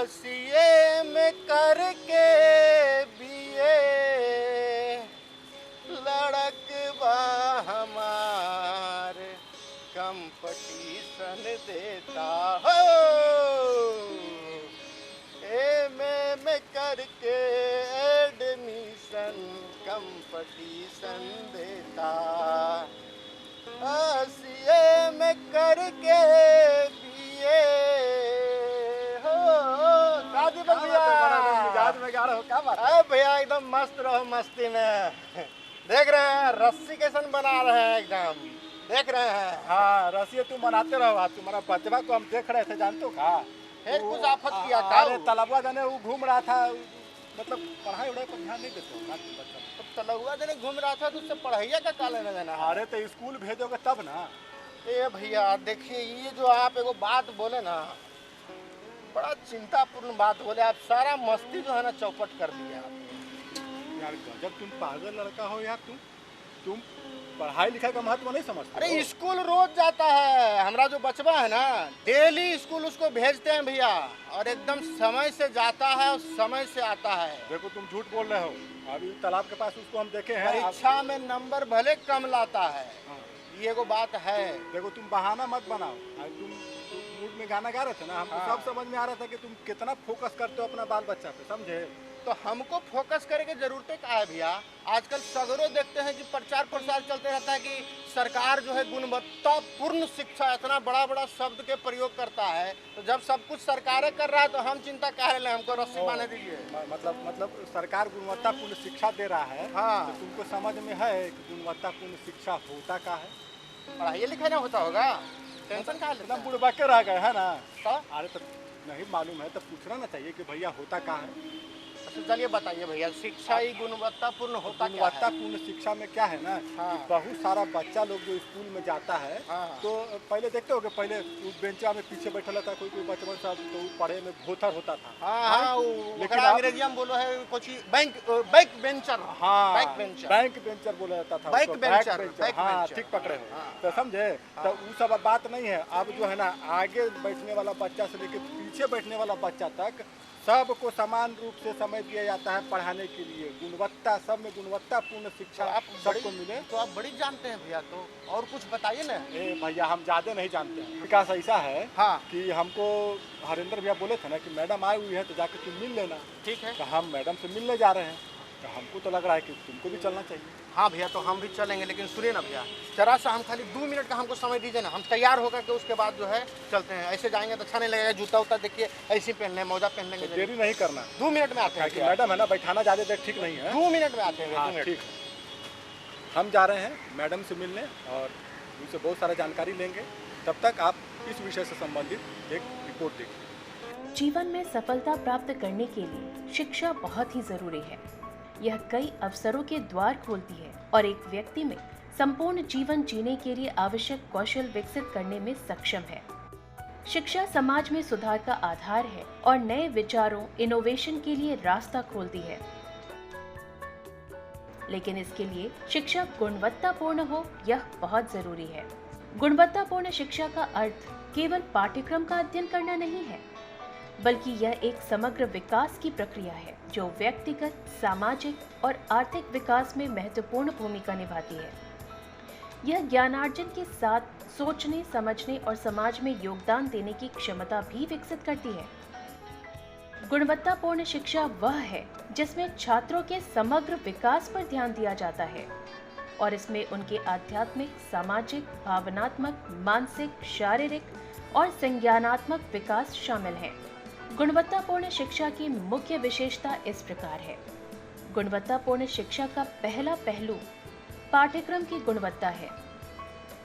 CA में करके BA लड़कवा हमार कंपटीशन देता हो। में करके एडमिशन कंपटीशन देता। सीए में करके बीए भैया एकदम मस्त रहो मस्ती में। देख रहे हैं रस्सी कैसन बना रहे हैं एकदम, देख रहे हैं। हाँ रस्सी तुम बनाते रहो। आज तुम्हारा बचवा को हम देख रहे थे, जानते हो का कुछ आफत किया था। अरे तलबुआ जाने वो घूम रहा था, मतलब पढ़ाई उड़ाई पर ध्यान नहीं देते हो तो तलबुआ जाने घूम रहा था तो उससे पढ़ाइया का का लेना देना। अरे तो स्कूल भेजोगे तब ना। ए भैया देखिए ये जो आप एगो बात बोले ना, बड़ा चिंतापूर्ण बात बोले आप। सारा मस्ती जो है ना चौपट कर दिया यार। गजब तुम पागल लड़का हो यार। तुम पढ़ाई लिखाई का महत्व नहीं समझते। अरे स्कूल रोज जाता है हमारा जो बचवा है ना, डेली स्कूल उसको भेजते हैं भैया, और एकदम समय से जाता है और समय से आता है। देखो तुम झूठ बोल रहे हो। अभी तालाब के पास उसको हम देखे हैं। परीक्षा में नंबर भले कम लाता है, ये को बात है। देखो तुम बहाना मत बनाओ। तुम मूड में गाना गा रहे थे ना, हमको सब समझ में आ रहा था कि तुम कितना फोकस करते हो अपना बाल बच्चा पे, समझे। तो हमको फोकस करे की जरूरत क्या है भैया। आजकल सगरों देखते हैं कि प्रचार प्रसार चलते रहता है कि सरकार जो है गुणवत्तापूर्ण शिक्षा, इतना बड़ा बड़ा शब्द के प्रयोग करता है। तो जब सब कुछ सरकारें कर रहा है तो हम चिंता काहे ले, हमको रस्सी बांध दीजिए। मतलब सरकार गुणवत्तापूर्ण शिक्षा दे रहा है। हाँ तो तुमको समझ में है कि गुणवत्तापूर्ण शिक्षा होता क्या है। पढ़ाई लिखाई ना होता होगा, टेंशन कहाँ लेना। बुढ़बा के रह गए है ना। अरे तो नहीं मालूम है तो पूछना ना चाहिए कि भैया होता क्या है। चलिए बताइए भैया, शिक्षा ही गुणवत्तापूर्ण होता क्या है? गुणवत्तापूर्ण शिक्षा में क्या है ना, कि बहुत सारा बच्चा लोग जो स्कूल में जाता है, तो पहले देखते हो कि पहले बेंचा में पीछे बैठा था कोई बचपन साहब, तो पढ़े में भोथर होता था। लेकिन अंग्रेजी में बोलो है कुछ बैक बेंचर। हाँ बैंक बेंचर बोला जाता था। Back bencher. हाँ ठीक पकड़े हो। तो समझे। तो वो सब बात नहीं है। अब जो है ना आगे बैठने वाला बच्चा से लेकर पीछे बैठने वाला बच्चा तक सबको समान रूप से समय दिया जाता है पढ़ाने के लिए। गुणवत्ता, सब में गुणवत्तापूर्ण शिक्षा आप सबको मिले। तो आप बड़ी जानते हैं भैया, तो और कुछ बताइए ना। भैया हम ज्यादा नहीं जानते हैं। विकास ऐसा है कि हमको हरिंदर भैया बोले थे ना कि मैडम आई हुई है तो जाके तुम मिल लेना। ठीक है। तो हम मैडम से मिलने जा रहे हैं, तो हमको तो लग रहा है कि तुमको भी चलना चाहिए। हाँ भैया तो हम भी चलेंगे, लेकिन सुनिए ना भैया, जरा सा हम खाली 2 मिनट का हमको समय दीजिए ना। हम तैयार होकर के उसके बाद जो है चलते हैं। ऐसे जाएंगे तो अच्छा नहीं लगेगा। जूता उता देखिए ऐसे पहन लें, मोजा पहन लेंगे। देरी नहीं करना। 2 मिनट में आते हैं। मैडम है ना, बैठाना ज्यादा देर ठीक नहीं है। 2 मिनट में आते हैं। ठीक है। हम जा रहे हैं मैडम से मिलने और उनसे बहुत सारा जानकारी लेंगे। तब तक आप इस विषय से संबंधित एक रिपोर्ट देखिए। जीवन में सफलता प्राप्त करने के लिए शिक्षा बहुत ही जरूरी है। यह कई अवसरों के द्वार खोलती है और एक व्यक्ति में संपूर्ण जीवन जीने के लिए आवश्यक कौशल विकसित करने में सक्षम है। शिक्षा समाज में सुधार का आधार है और नए विचारों, इनोवेशन के लिए रास्ता खोलती है। लेकिन इसके लिए शिक्षा गुणवत्तापूर्ण हो, यह बहुत जरूरी है। गुणवत्तापूर्ण शिक्षा का अर्थ केवल पाठ्यक्रम का अध्ययन करना नहीं है, बल्कि यह एक समग्र विकास की प्रक्रिया है जो व्यक्तिगत, सामाजिक और आर्थिक विकास में महत्वपूर्ण भूमिका निभाती है। यह ज्ञानार्जन के साथ सोचने, समझने और समाज में योगदान देने की क्षमता भी विकसित करती है। गुणवत्तापूर्ण शिक्षा वह है जिसमें छात्रों के समग्र विकास पर ध्यान दिया जाता है और इसमें उनके आध्यात्मिक, सामाजिक, भावनात्मक, मानसिक, शारीरिक और संज्ञानात्मक विकास शामिल है। गुणवत्तापूर्ण शिक्षा की मुख्य विशेषता इस प्रकार है। गुणवत्तापूर्ण शिक्षा का पहला पहलू पाठ्यक्रम की गुणवत्ता है।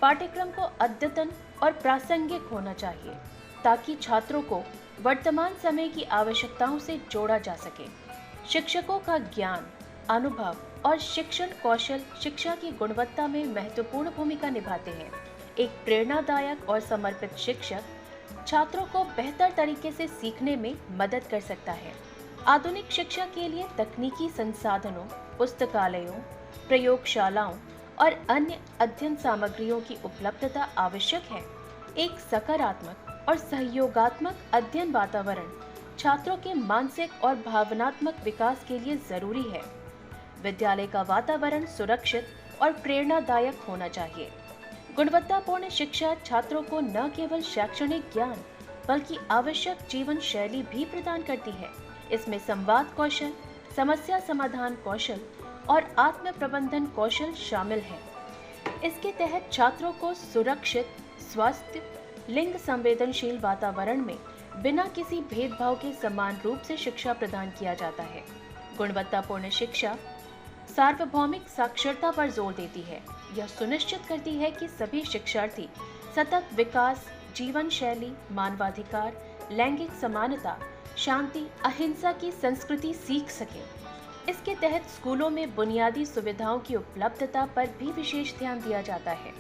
पाठ्यक्रम को अद्यतन और प्रासंगिक होना चाहिए ताकि छात्रों को वर्तमान समय की आवश्यकताओं से जोड़ा जा सके। शिक्षकों का ज्ञान अनुभव और शिक्षण कौशल शिक्षा की गुणवत्ता में महत्वपूर्ण भूमिका निभाते हैं। एक प्रेरणादायक और समर्पित शिक्षक छात्रों को बेहतर तरीके से सीखने में मदद कर सकता है। आधुनिक शिक्षा के लिए तकनीकी संसाधनों, पुस्तकालयों, प्रयोगशालाओं और अन्य अध्ययन सामग्रियों की उपलब्धता आवश्यक है। एक सकारात्मक और सहयोगात्मक अध्ययन वातावरण छात्रों के मानसिक और भावनात्मक विकास के लिए जरूरी है। विद्यालय का वातावरण सुरक्षित और प्रेरणादायक होना चाहिए। गुणवत्तापूर्ण शिक्षा छात्रों को न केवल शैक्षणिक ज्ञान बल्कि आवश्यक जीवन शैली भी प्रदान करती है। इसमें संवाद कौशल, समस्या समाधान कौशल और आत्म प्रबंधन कौशल शामिल है। इसके तहत छात्रों को सुरक्षित, स्वस्थ, लिंग संवेदनशील वातावरण में बिना किसी भेदभाव के समान रूप से शिक्षा प्रदान किया जाता है। गुणवत्तापूर्ण शिक्षा सार्वभौमिक साक्षरता पर जोर देती है। यह सुनिश्चित करती है कि सभी शिक्षार्थी सतत विकास, जीवन शैली, मानवाधिकार, लैंगिक समानता, शांति, अहिंसा की संस्कृति सीख सकें। इसके तहत स्कूलों में बुनियादी सुविधाओं की उपलब्धता पर भी विशेष ध्यान दिया जाता है।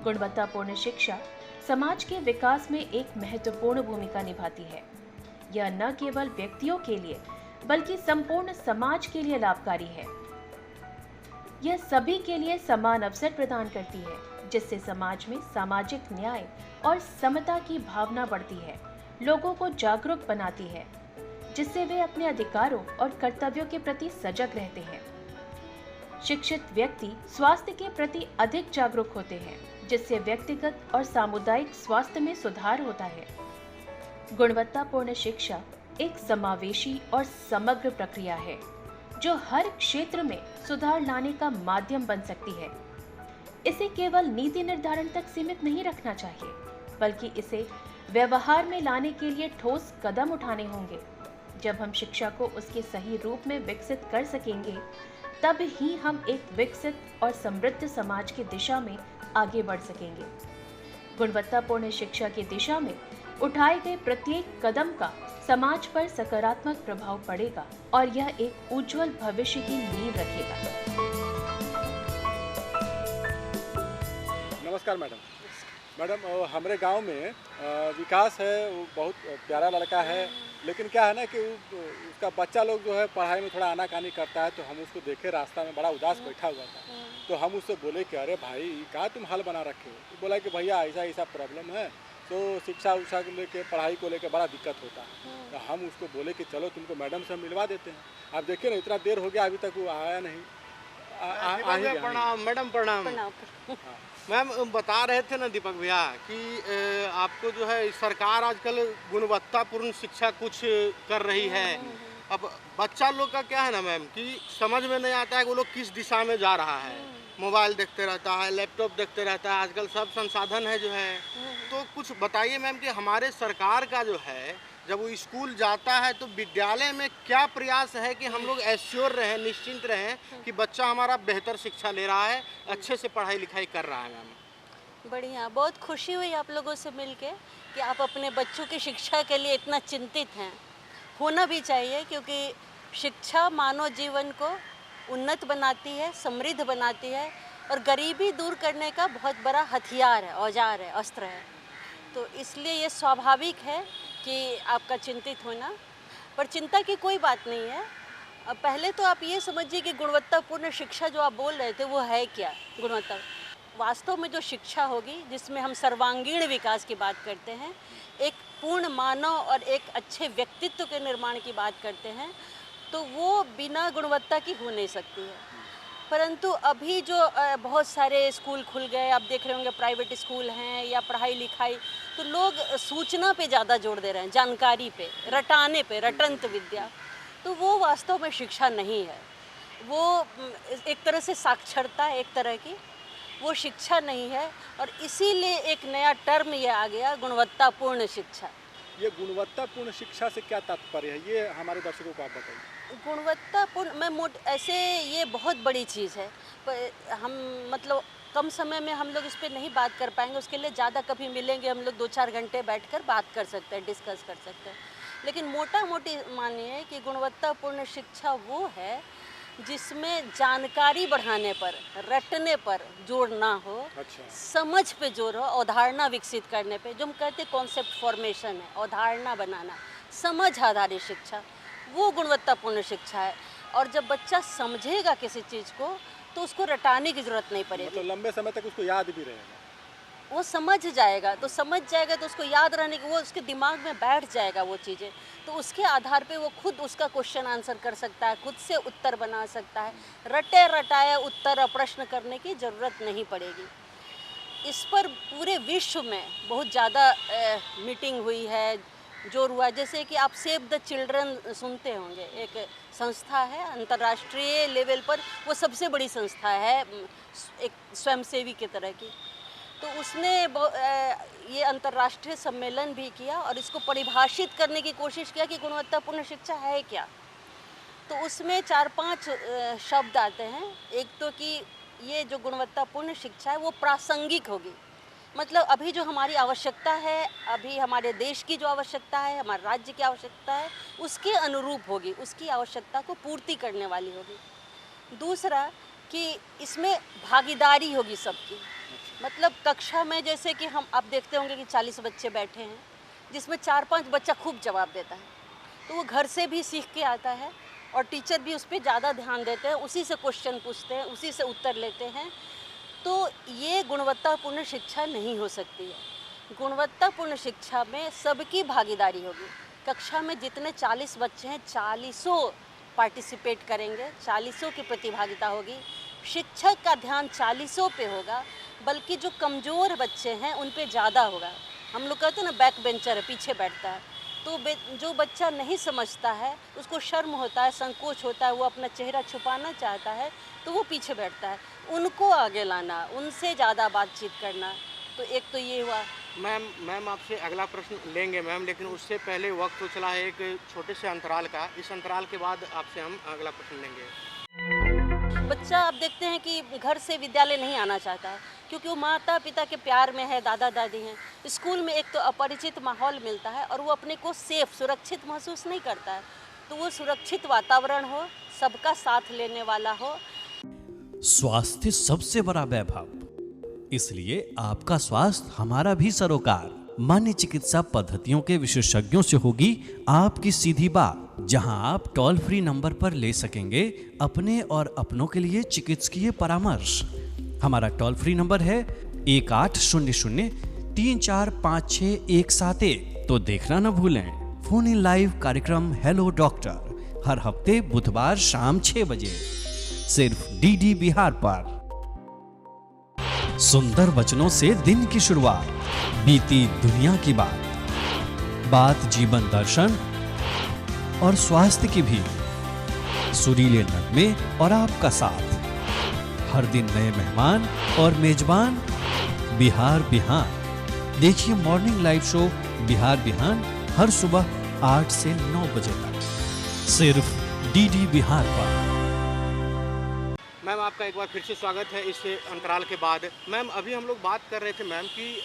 गुणवत्तापूर्ण शिक्षा समाज के विकास में एक महत्वपूर्ण भूमिका निभाती है। यह न केवल व्यक्तियों के लिए बल्कि संपूर्ण समाज के लिए लाभकारी है। यह सभी के लिए समान अवसर प्रदान करती है, जिससे समाज में सामाजिक न्याय और समता की भावना बढ़ती है, लोगों को जागरूक बनाती है, जिससे वे अपने अधिकारों और कर्तव्यों के प्रति सजग रहते हैं। शिक्षित व्यक्ति स्वास्थ्य के प्रति अधिक जागरूक होते हैं, जिससे व्यक्तिगत और सामुदायिक स्वास्थ्य में सुधार होता है। गुणवत्तापूर्ण शिक्षा एक समावेशी और समग्र प्रक्रिया है, जो हर क्षेत्र में सुधार लाने का माध्यम बन सकती है। इसे केवल नीति निर्धारण तक सीमित नहीं रखना चाहिए, बल्कि इसे व्यवहार में लाने के लिए ठोस कदम उठाने होंगे। जब हम शिक्षा को उसके सही रूप में विकसित कर सकेंगे, तब ही हम एक विकसित और समृद्ध समाज की दिशा में आगे बढ़ सकेंगे। गुणवत्तापूर्ण शिक्षा की दिशा में उठाए गए प्रत्येक कदम का समाज पर सकारात्मक प्रभाव पड़ेगा और यह एक उज्जवल भविष्य की नींव रखेगा। नमस्कार मैडम। मैडम हमारे गांव में विकास है, वो बहुत प्यारा लड़का है, लेकिन क्या है ना कि उसका बच्चा लोग जो है पढ़ाई में थोड़ा आनाकानी करता है, तो हम उसको देखे रास्ता में बड़ा उदास बैठा हुआ था। तो हम उससे बोले कि अरे भाई क्या तुम हाल बना रखे हो? तो बोला कि भैया ऐसा ऐसा प्रॉब्लम है, तो शिक्षा उक्षा को लेके, पढ़ाई को लेके बड़ा दिक्कत होता है। तो हम उसको बोले कि चलो तुमको मैडम से मिलवा देते हैं। आप देखिए ना, इतना देर हो गया अभी तक वो आया नहीं। प्रणाम मैडम, प्रणाम। मैम बता रहे थे ना दीपक भैया कि आपको जो है सरकार आजकल गुणवत्तापूर्ण शिक्षा कुछ कर रही है। अब बच्चा लोग का क्या है ना मैम कि समझ में नहीं आता है कि वो लोग किस दिशा में जा रहा है। मोबाइल देखते रहता है, लैपटॉप देखते रहता है, आजकल सब संसाधन है जो है। तो कुछ बताइए मैम कि हमारे सरकार का जो है जब वो स्कूल जाता है तो विद्यालय में क्या प्रयास है कि हम लोग एश्योर रहें, निश्चिंत रहें कि बच्चा हमारा बेहतर शिक्षा ले रहा है, अच्छे से पढ़ाई लिखाई कर रहा है। मैम बढ़िया, बहुत खुशी हुई आप लोगों से मिलके कि आप अपने बच्चों की शिक्षा के लिए इतना चिंतित हैं। होना भी चाहिए, क्योंकि शिक्षा मानव जीवन को उन्नत बनाती है, समृद्ध बनाती है और गरीबी दूर करने का बहुत बड़ा हथियार है, औजार है, अस्त्र है। तो इसलिए ये स्वाभाविक है कि आपका चिंतित होना, पर चिंता की कोई बात नहीं है। अब पहले तो आप ये समझिए कि गुणवत्तापूर्ण शिक्षा जो आप बोल रहे थे वो है क्या। गुणवत्ता वास्तव में जो शिक्षा होगी जिसमें हम सर्वांगीण विकास की बात करते हैं, एक पूर्ण मानव और एक अच्छे व्यक्तित्व के निर्माण की बात करते हैं, तो वो बिना गुणवत्ता की हो नहीं सकती है। परंतु अभी जो बहुत सारे स्कूल खुल गए, आप देख रहे होंगे प्राइवेट स्कूल हैं या पढ़ाई लिखाई, तो लोग सूचना पे ज़्यादा जोर दे रहे हैं, जानकारी पे, रटाने पे, रटंत विद्या। तो वो वास्तव में शिक्षा नहीं है, वो एक तरह से साक्षरता है, एक तरह की वो शिक्षा नहीं है। और इसीलिए एक नया टर्म ये आ गया, गुणवत्तापूर्ण शिक्षा। ये गुणवत्तापूर्ण शिक्षा से क्या तात्पर्य है, ये हमारे दर्शकों को आप बताइए। गुणवत्तापूर्ण ऐसे ये बहुत बड़ी चीज़ है, हम मतलब कम समय में हम लोग इस पर नहीं बात कर पाएंगे। उसके लिए ज़्यादा कभी मिलेंगे हम लोग 2-4 घंटे बैठकर बात कर सकते हैं, डिस्कस कर सकते हैं। लेकिन मोटा मोटी मानिए कि गुणवत्तापूर्ण शिक्षा वो है जिसमें जानकारी बढ़ाने पर, रटने पर जोर ना हो, अच्छा। समझ पे जोर हो, अवधारणा विकसित करने पे, जो हम कहते हैं कॉन्सेप्ट फॉर्मेशन है, अवधारणा बनाना, समझ आधारित शिक्षा, वो गुणवत्तापूर्ण शिक्षा है। और जब बच्चा समझेगा किसी चीज़ को तो उसको रटाने की ज़रूरत नहीं पड़ेगी, मतलब लंबे समय तक उसको याद भी रहेगा। वो समझ जाएगा। तो समझ जाएगा तो उसको याद रहने की, वो उसके दिमाग में बैठ जाएगा वो चीज़ें, तो उसके आधार पे वो खुद उसका क्वेश्चन आंसर कर सकता है, खुद से उत्तर बना सकता है। रटे रटाए उत्तर प्रश्न करने की ज़रूरत नहीं पड़ेगी। इस पर पूरे विश्व में बहुत ज़्यादा मीटिंग हुई है, जोर हुआ है। जैसे कि आप सेव द चिल्ड्रन सुनते होंगे, एक संस्था है अंतर्राष्ट्रीय लेवल पर, वो सबसे बड़ी संस्था है, एक स्वयंसेवी की तरह की। तो उसने ये अंतर्राष्ट्रीय सम्मेलन भी किया और इसको परिभाषित करने की कोशिश किया कि गुणवत्तापूर्ण शिक्षा है क्या। तो उसमें 4-5 शब्द आते हैं। एक तो कि ये जो गुणवत्तापूर्ण शिक्षा है वो प्रासंगिक होगी, मतलब अभी जो हमारी आवश्यकता है, अभी हमारे देश की जो आवश्यकता है, हमारे राज्य की आवश्यकता है, उसके अनुरूप होगी, उसकी आवश्यकता को पूर्ति करने वाली होगी। दूसरा कि इसमें भागीदारी होगी सबकी, मतलब कक्षा में जैसे कि आप देखते होंगे कि 40 बच्चे बैठे हैं, जिसमें 4-5 बच्चा खूब जवाब देता है, तो वो घर से भी सीख के आता है और टीचर भी उस पर ज़्यादा ध्यान देते हैं, उसी से क्वेश्चन पूछते हैं, उसी से उत्तर लेते हैं। तो ये गुणवत्तापूर्ण शिक्षा नहीं हो सकती है। गुणवत्तापूर्ण शिक्षा में सबकी भागीदारी होगी। कक्षा में जितने 40 बच्चे हैं, 40 पार्टिसिपेट करेंगे, 40 की प्रतिभागिता होगी। शिक्षक का ध्यान 40 पे होगा, बल्कि जो कमज़ोर बच्चे हैं उन पे ज़्यादा होगा। हम लोग कहते हैं ना, बैक बेंचर है, पीछे बैठता है, तो जो बच्चा नहीं समझता है, उसको शर्म होता है, संकोच होता है, वो अपना चेहरा छुपाना चाहता है, तो वो पीछे बैठता है। उनको आगे लाना, उनसे ज़्यादा बातचीत करना, तो एक तो ये हुआ। मैम आपसे अगला प्रश्न लेंगे मैम, लेकिन उससे पहले वक्त तो चला है एक छोटे से अंतराल का। इस अंतराल के बाद आपसे हम अगला प्रश्न लेंगे। बच्चा आप देखते हैं कि घर से विद्यालय नहीं आना चाहता है, क्योंकि वो माता पिता के प्यार में है, दादा दादी हैं। स्कूल में एक तो अपरिचित माहौल मिलता है और वो अपने को सेफ, सुरक्षित महसूस नहीं करता है। तो वो सुरक्षित वातावरण हो, सबका साथ लेने वाला हो। स्वास्थ्य सबसे बड़ा वैभव, इसलिए आपका स्वास्थ्य हमारा भी सरोकार। मान्य चिकित्सा पद्धतियों के विशेषज्ञों से होगी आपकी सीधी बात, जहां आप टोल फ्री नंबर पर ले सकेंगे अपने और अपनों के लिए चिकित्सकीय परामर्श। हमारा टोल फ्री नंबर है 1800-3456-171। तो देखना न भूलें, फोन इन लाइव कार्यक्रम हेलो डॉक्टर हर हफ्ते बुधवार शाम 6 बजे सिर्फ डीडी बिहार पर। सुंदर वचनों से दिन की शुरुआत, बीती दुनिया की बात जीवन दर्शन और स्वास्थ्य की भी, सुरीले नगमे और आपका साथ। हर दिन नए मेहमान और मेजबान बिहार बिहान। देखिए मॉर्निंग लाइव शो बिहार बिहान हर सुबह 8 से 9 बजे तक सिर्फ डीडी बिहार पर। मैम आपका एक बार फिर से स्वागत है इस अंतराल के बाद। मैम अभी हम लोग बात कर रहे थे मैम कि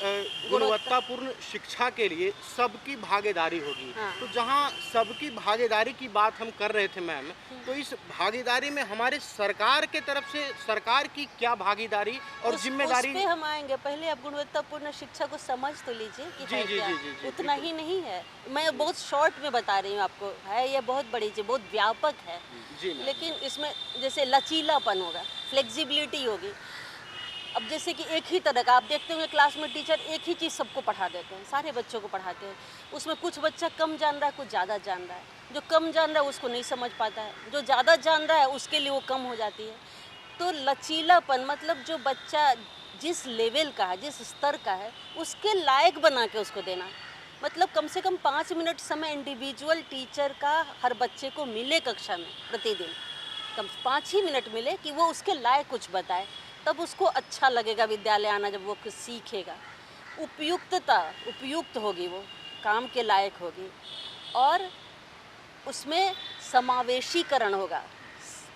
गुणवत्तापूर्ण शिक्षा के लिए सबकी भागीदारी होगी। हाँ। तो जहाँ सबकी भागीदारी की बात हम कर रहे थे मैम, तो इस भागीदारी में हमारे सरकार के तरफ से सरकार की क्या भागीदारी और जिम्मेदारी? उस पे हम आएंगे। पहले आप गुणवत्तापूर्ण शिक्षा को समझ तो लीजिए कि जी, है जी, क्या। जी, जी, जी, उतना ही नहीं है, मैं बहुत शॉर्ट में बता रही हूँ आपको। है ये बहुत बड़ी चीज़, बहुत व्यापक है। जी मैम। लेकिन इसमें जैसे लचीलापन होगा, फ्लेक्सिबिलिटी होगी। अब जैसे कि एक ही तरह का आप देखते होंगे क्लास में टीचर एक ही चीज़ सबको पढ़ा देते हैं, सारे बच्चों को पढ़ाते हैं। उसमें कुछ बच्चा कम जान रहा है, कुछ ज़्यादा जान रहा है। जो कम जान रहा है उसको नहीं समझ पाता है, जो ज़्यादा जान रहा है उसके लिए वो कम हो जाती है। तो लचीलापन मतलब जो बच्चा जिस लेवल का है, जिस स्तर का है, उसके लायक बना के उसको देना। मतलब कम से कम 5 मिनट समय इंडिविजुअल टीचर का हर बच्चे को मिले कक्षा में प्रतिदिन, कम 5 ही मिनट मिले कि वो उसके लायक कुछ बताए, तब उसको अच्छा लगेगा विद्यालय आना, जब वो कुछ सीखेगा। उपयुक्त होगी, वो काम के लायक होगी और उसमें समावेशीकरण होगा।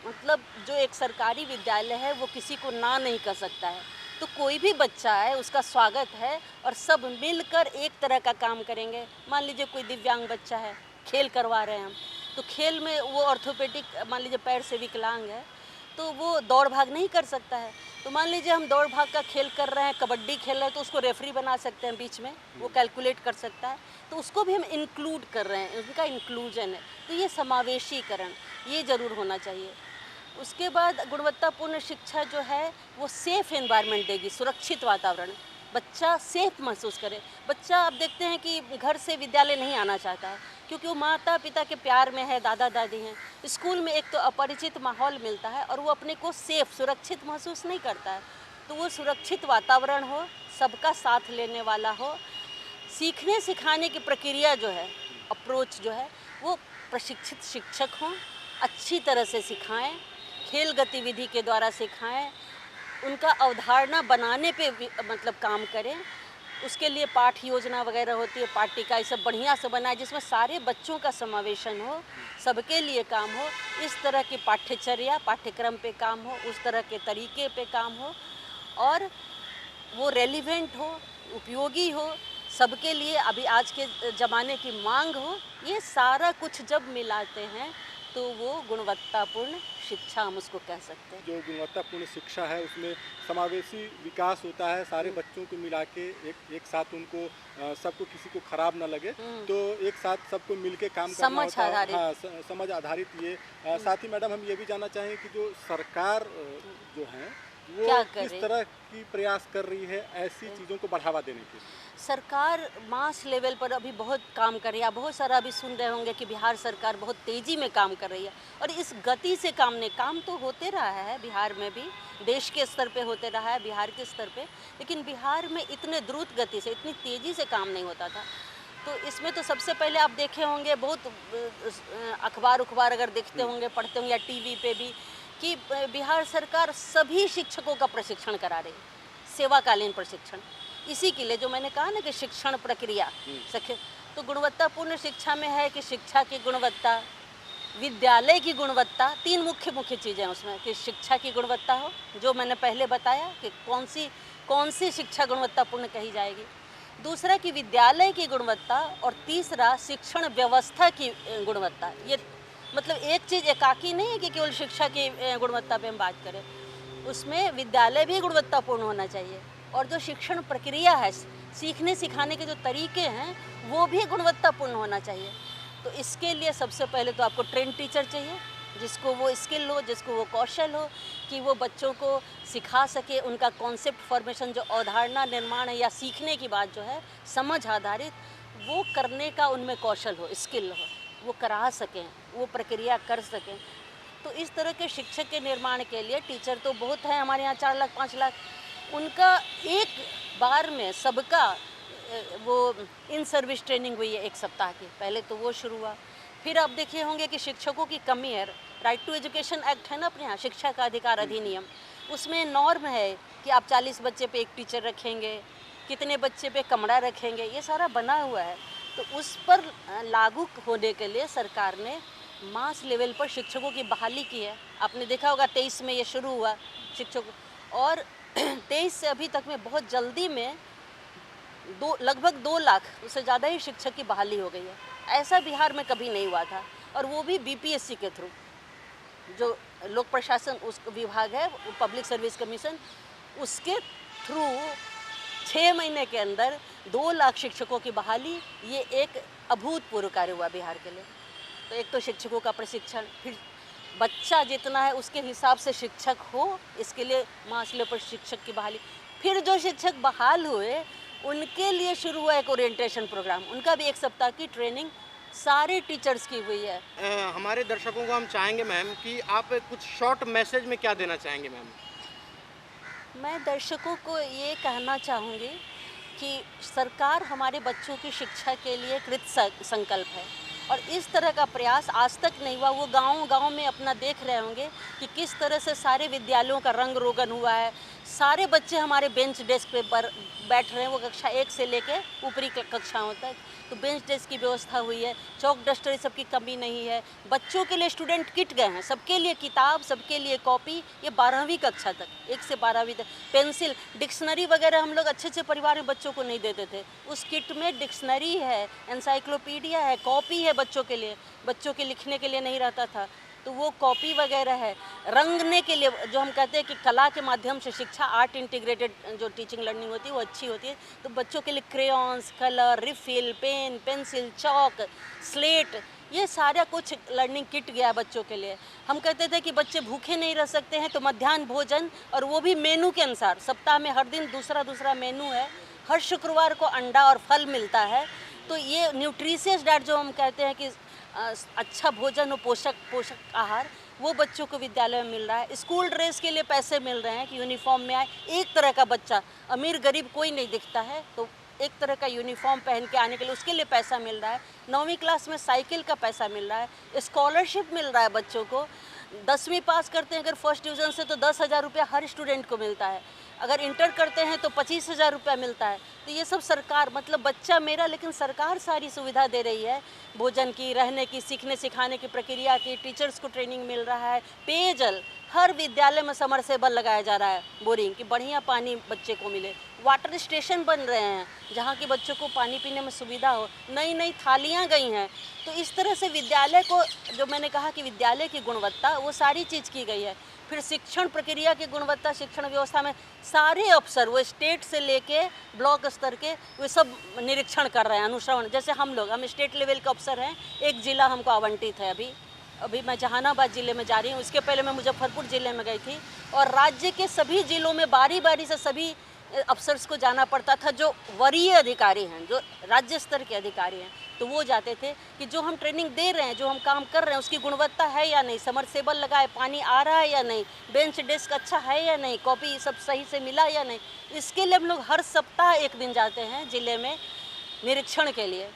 मतलब जो एक सरकारी विद्यालय है वो किसी को ना नहीं कर सकता है, तो कोई भी बच्चा है उसका स्वागत है और सब मिलकर एक तरह का काम करेंगे। मान लीजिए कोई दिव्यांग बच्चा है, खेल करवा रहे हैं हम, तो खेल में वो ऑर्थोपेडिक मान लीजिए पैर से विकलांग है तो वो दौड़ भाग नहीं कर सकता है। तो मान लीजिए हम दौड़ भाग का खेल कर रहे हैं, कबड्डी खेल रहे हैं, तो उसको रेफरी बना सकते हैं बीच में, वो कैलकुलेट कर सकता है, तो उसको भी हम इंक्लूड कर रहे हैं, उनका इंक्लूजन है। तो ये समावेशीकरण ये ज़रूर होना चाहिए। उसके बाद गुणवत्तापूर्ण शिक्षा जो है वो सेफ़ एनवायरनमेंट देगी, सुरक्षित वातावरण, बच्चा सेफ महसूस करे। बच्चा आप देखते हैं कि घर से विद्यालय नहीं आना चाहता है क्योंकि वो माता पिता के प्यार में है, दादा दादी हैं। स्कूल में एक तो अपरिचित माहौल मिलता है और वो अपने को सेफ सुरक्षित महसूस नहीं करता है। तो वो सुरक्षित वातावरण हो, सबका साथ लेने वाला हो, सीखने सिखाने की प्रक्रिया जो है, अप्रोच जो है, वो प्रशिक्षित शिक्षक हों, अच्छी तरह से सिखाएं, खेल गतिविधि के द्वारा सिखाएं, उनका अवधारणा बनाने पे मतलब काम करें। उसके लिए पाठ योजना वगैरह होती है, पाठ्यिका, ये सब बढ़िया से बनाए जिसमें सारे बच्चों का समावेशन हो, सबके लिए काम हो। इस तरह की पाठ्यचर्या पाठ्यक्रम पे काम हो, उस तरह के तरीके पे काम हो और वो रेलिवेंट हो, उपयोगी हो, सबके लिए अभी आज के ज़माने की मांग हो। ये सारा कुछ जब मिलाते हैं तो वो गुणवत्तापूर्ण शिक्षा हम उसको कह सकते हैं। जो गुणवत्तापूर्ण शिक्षा है उसमें समावेशी विकास होता है, सारे बच्चों को मिला के एक साथ उनको सबको किसी को खराब ना लगे, तो एक साथ सबको मिलके काम करना होता है। हाँ, समझ आधारित ये। साथ ही मैडम हम ये भी जानना चाहेंगे कि जो सरकार जो है वो किस तरह की प्रयास कर रही है ऐसी चीज़ों को बढ़ावा देने के? सरकार मास लेवल पर अभी बहुत काम कर रही है। बहुत सारा अभी सुन रहे होंगे कि बिहार सरकार बहुत तेज़ी में काम कर रही है और इस गति से काम तो होते रहा है बिहार में भी, देश के स्तर पे होते रहा है, बिहार के स्तर पे, लेकिन बिहार में इतने द्रुत गति से, इतनी तेज़ी से काम नहीं होता था। तो इसमें तो सबसे पहले आप देखे होंगे, बहुत अखबार अगर देखते होंगे, पढ़ते होंगे या टीवी पे भी, कि बिहार सरकार सभी शिक्षकों का प्रशिक्षण करा रही है, सेवाकालीन प्रशिक्षण। इसी के लिए जो मैंने कहा ना कि शिक्षण प्रक्रिया तो गुणवत्तापूर्ण शिक्षा में है कि शिक्षा की गुणवत्ता, विद्यालय की गुणवत्ता, तीन मुख्य चीज़ें उसमें, कि शिक्षा की गुणवत्ता हो, जो मैंने पहले बताया कि कौन सी शिक्षा गुणवत्तापूर्ण कही जाएगी, दूसरा कि विद्यालय की गुणवत्ता, और तीसरा शिक्षण व्यवस्था की गुणवत्ता। ये मतलब एक चीज़ एकाकी नहीं है कि केवल शिक्षा की गुणवत्ता पे हम बात करें, उसमें विद्यालय भी गुणवत्तापूर्ण होना चाहिए और जो शिक्षण प्रक्रिया है, सीखने सिखाने के जो तरीके हैं, वो भी गुणवत्तापूर्ण होना चाहिए। तो इसके लिए सबसे पहले तो आपको ट्रेन टीचर चाहिए, जिसको वो स्किल हो, जिसको वो कौशल हो कि वो बच्चों को सिखा सके, उनका कॉन्सेप्ट फॉर्मेशन, जो अवधारणा निर्माण है या सीखने की बात जो है समझ आधारित, वो करने का उनमें कौशल हो, स्किल हो, वो करा सकें, वो प्रक्रिया कर सकें। तो इस तरह के शिक्षक के निर्माण के लिए टीचर तो बहुत है हमारे यहाँ, 4 लाख 5 लाख, उनका एक बार में सबका वो इन सर्विस ट्रेनिंग हुई है 1 सप्ताह की, पहले तो वो शुरू हुआ। फिर आप देखे होंगे कि शिक्षकों की कमी है। राइट टू एजुकेशन एक्ट है ना अपने यहाँ, शिक्षा का अधिकार अधिनियम, उसमें नॉर्म है कि आप 40 बच्चे पे एक टीचर रखेंगे, कितने बच्चे पे कमरा रखेंगे, ये सारा बना हुआ है। तो उस पर लागू होने के लिए सरकार ने मास लेवल पर शिक्षकों की बहाली की है। आपने देखा होगा 23 में ये शुरू हुआ शिक्षकों, और 23 से अभी तक में बहुत जल्दी में लगभग 2 लाख उससे ज़्यादा ही शिक्षक की बहाली हो गई है। ऐसा बिहार में कभी नहीं हुआ था, और वो भी बीपीएससी के थ्रू, जो लोक प्रशासन उस विभाग है, पब्लिक सर्विस कमीशन, उसके थ्रू 6 महीने के अंदर 2 लाख शिक्षकों की बहाली, ये एक अभूतपूर्व कार्य हुआ बिहार के लिए। तो एक तो शिक्षकों का प्रशिक्षण, फिर बच्चा जितना है उसके हिसाब से शिक्षक हो, इसके लिए मास पर शिक्षक की बहाली। फिर जो शिक्षक बहाल हुए उनके लिए शुरू हुआ एक ओरिएंटेशन प्रोग्राम, उनका भी 1 सप्ताह की ट्रेनिंग सारे टीचर्स की हुई है। हमारे दर्शकों को हम चाहेंगे मैम कि आप कुछ शॉर्ट मैसेज में क्या देना चाहेंगे मैम? मैं दर्शकों को ये कहना चाहूँगी कि सरकार हमारे बच्चों की शिक्षा के लिए कृत संकल्प है, और इस तरह का प्रयास आज तक नहीं हुआ। वो गांव-गांव में अपना देख रहे होंगे कि किस तरह से सारे विद्यालयों का रंग रोगन हुआ है, सारे बच्चे हमारे बेंच डेस्क पे बैठ रहे हैं, वो कक्षा 1 से लेके ऊपरी कक्षाओं तक। तो बेंच डेस्क की व्यवस्था हुई है, चौक डस्टर सब की कमी नहीं है। बच्चों के लिए स्टूडेंट किट गए हैं, सबके लिए किताब, सबके लिए कॉपी, ये 12वीं कक्षा तक, 1 से 12वीं तक। पेंसिल, डिक्शनरी वगैरह हम लोग अच्छे अच्छे परिवार में बच्चों को नहीं देते थे, उस किट में डिक्शनरी है, एनसाइक्लोपीडिया है, कॉपी है बच्चों के लिए, बच्चों के लिखने के लिए नहीं रहता था तो वो कॉपी वगैरह है। रंगने के लिए जो हम कहते हैं कि कला के माध्यम से शिक्षा, आर्ट इंटीग्रेटेड जो टीचिंग लर्निंग होती है वो अच्छी होती है, तो बच्चों के लिए crayons, colour, refill, pen, pencil, chalk, slate, ये सारा कुछ लर्निंग किट गया बच्चों के लिए। हम कहते थे कि बच्चे भूखे नहीं रह सकते हैं तो मध्याह्न भोजन, और वो भी मेनू के अनुसार, सप्ताह में हर दिन दूसरा दूसरा मेनू है, हर शुक्रवार को अंडा और फल मिलता है। तो ये न्यूट्रिशियस डाइट जो हम कहते हैं कि अच्छा भोजन और पोषक आहार, वो बच्चों को विद्यालय में मिल रहा है। स्कूल ड्रेस के लिए पैसे मिल रहे हैं कि यूनिफॉर्म में आए, एक तरह का बच्चा, अमीर गरीब कोई नहीं दिखता है, तो एक तरह का यूनिफॉर्म पहन के आने के लिए उसके लिए पैसा मिल रहा है। 9वीं क्लास में साइकिल का पैसा मिल रहा है, स्कॉलरशिप मिल रहा है बच्चों को। 10वीं पास करते हैं अगर फर्स्ट डिवीज़न से तो 10,000 रुपया हर स्टूडेंट को मिलता है, अगर इंटर करते हैं तो 25,000 रुपया मिलता है। तो ये सब सरकार, मतलब बच्चा मेरा, लेकिन सरकार सारी सुविधा दे रही है, भोजन की, रहने की, सीखने सिखाने की प्रक्रिया की, टीचर्स को ट्रेनिंग मिल रहा है, पेयजल, हर विद्यालय में समरसेबल लगाया जा रहा है, बोरिंग, कि बढ़िया पानी बच्चे को मिले। वाटर स्टेशन बन रहे हैं जहाँ के बच्चों को पानी पीने में सुविधा हो, नई नई थालियाँ गई हैं। तो इस तरह से विद्यालय को, जो मैंने कहा कि विद्यालय की गुणवत्ता, वो सारी चीज़ की गई है। फिर शिक्षण प्रक्रिया की गुणवत्ता, शिक्षण व्यवस्था में सारे अफसर, वो स्टेट से लेके ब्लॉक स्तर के, वे सब निरीक्षण कर रहे हैं, अनुश्रवण। जैसे हम स्टेट लेवल के अफसर हैं, एक ज़िला हमको आवंटित है, अभी मैं जहानाबाद ज़िले में जा रही हूँ, इसके पहले मैं मुजफ्फरपुर ज़िले में गई थी, और राज्य के सभी ज़िलों में बारी बारी से सभी अफसर्स को जाना पड़ता था, जो वरीय अधिकारी हैं, जो राज्य स्तर के अधिकारी हैं, तो वो जाते थे कि जो हम ट्रेनिंग दे रहे हैं, जो हम काम कर रहे हैं, उसकी गुणवत्ता है या नहीं, समरसेबल लगा है, पानी आ रहा है या नहीं, बेंच डेस्क अच्छा है या नहीं, कॉपी सब सही से मिला या नहीं। इसके लिए हम लोग हर सप्ताह 1 दिन जाते हैं ज़िले में निरीक्षण के लिए।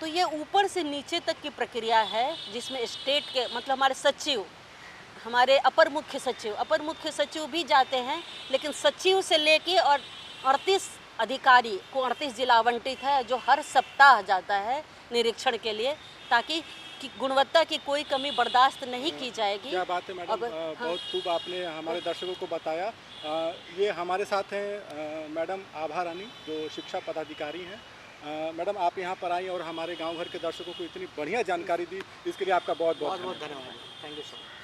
तो ये ऊपर से नीचे तक की प्रक्रिया है, जिसमें स्टेट के, मतलब हमारे सचिव, हमारे अपर मुख्य सचिव भी जाते हैं, लेकिन सचिव से लेके और 38 अधिकारी को 38 जिला आवंटित है, जो हर सप्ताह जाता है निरीक्षण के लिए, ताकि गुणवत्ता की कोई कमी बर्दाश्त नहीं की जाएगी। क्या बात है मैडम, बहुत खूब आपने हमारे दर्शकों को बताया। ये हमारे साथ हैं मैडम आभा रानी, जो शिक्षा पदाधिकारी हैं। मैडम, आप यहाँ पर आई और हमारे गांव भर के दर्शकों को इतनी बढ़िया जानकारी दी, इसके लिए आपका बहुत बहुत धन्यवाद। Thank you sir.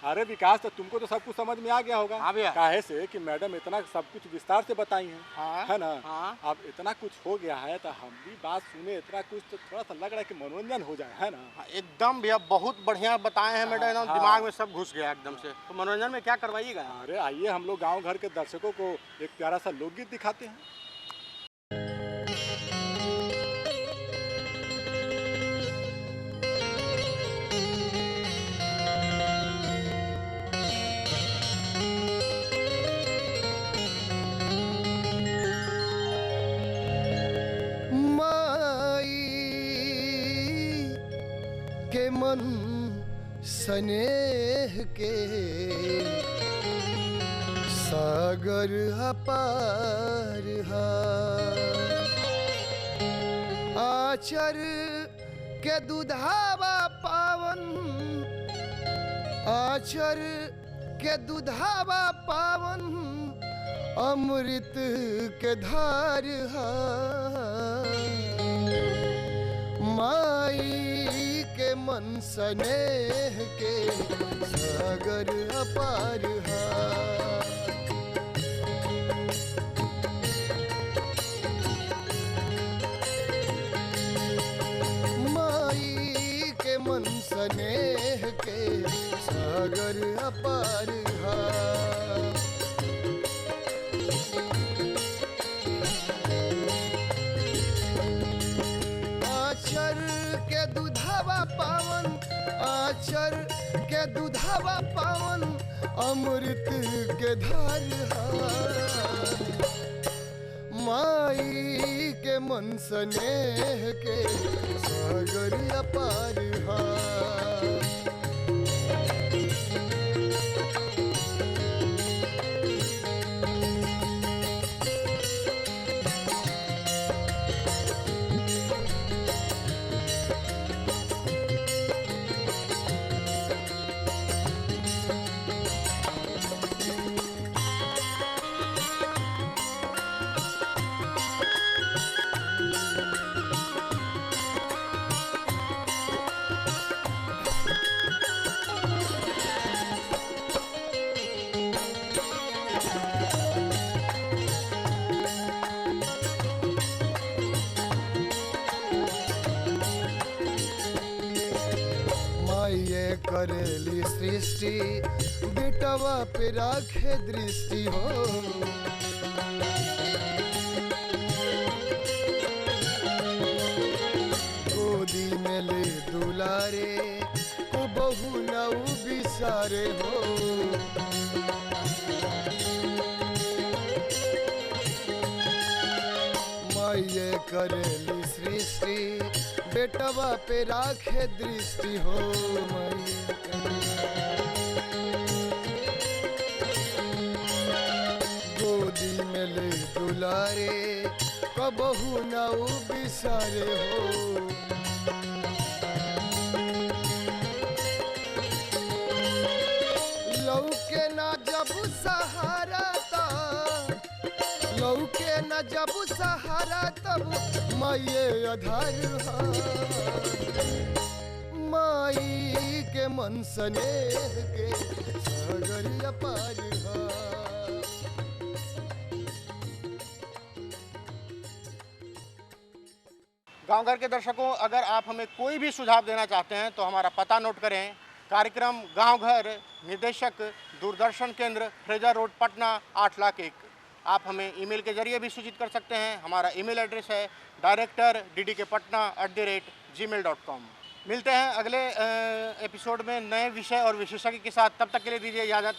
अरे विकास, तो तुमको तो सब कुछ समझ में आ गया होगा। हाँ भैया। काहे से कि मैडम इतना सब कुछ विस्तार से बताई हैं, हाँ, है ना। हाँ। अब इतना कुछ हो गया है तो हम भी बात सुने, इतना कुछ, तो थोड़ा सा लग रहा है कि मनोरंजन हो जाए, है ना। एकदम भैया, बहुत बढ़िया बताए हैं मैडम, एकदम हाँ। दिमाग में सब घुस गया एकदम से। तो मनोरंजन में क्या करवाइएगा? अरे आइए, हम लोग गाँव घर के दर्शकों को एक प्यारा सा लोकगीत दिखाते हैं। के मन स्नेह के सागर अपार हा, आचर के दुधावा पावन, आचर के दुधावा पावन, अमृत के धार हा, माई के मन स्नेह के सागर अपार हा। माई के मन स्नेह के सागर अपार हा। पावन, आचर के दुधावा पावन, अमृत के धार हा, माई के मन स्नेह के सागर अपार हा। मैये करेली सृष्टि बेटवा पे राखे दृष्टि हो। गोदी में ले दुलारे को बहू न बिसारे हो। मैये करेली सृष्टि बेटवा पे राखे दृष्टि हो। मैये गोदी में ले दुलारे कबहू न बिसारे हो। लौके ना जब सहारा लौके न जब सहारा तब मैये अधार हा। माई के मन स्नेह के सागर अपार हा। गांव घर के दर्शकों, अगर आप हमें कोई भी सुझाव देना चाहते हैं तो हमारा पता नोट करें। कार्यक्रम गांव घर, निदेशक दूरदर्शन केंद्र, फ्रेजर रोड, पटना 8,01,000। आप हमें ईमेल के जरिए भी सूचित कर सकते हैं। हमारा ईमेल एड्रेस है director@ddkpatna@gmail.com। मिलते हैं अगले एपिसोड में नए विषय और विशेषज्ञ के साथ। तब तक के लिए दीजिए इजाज़त।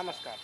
नमस्कार।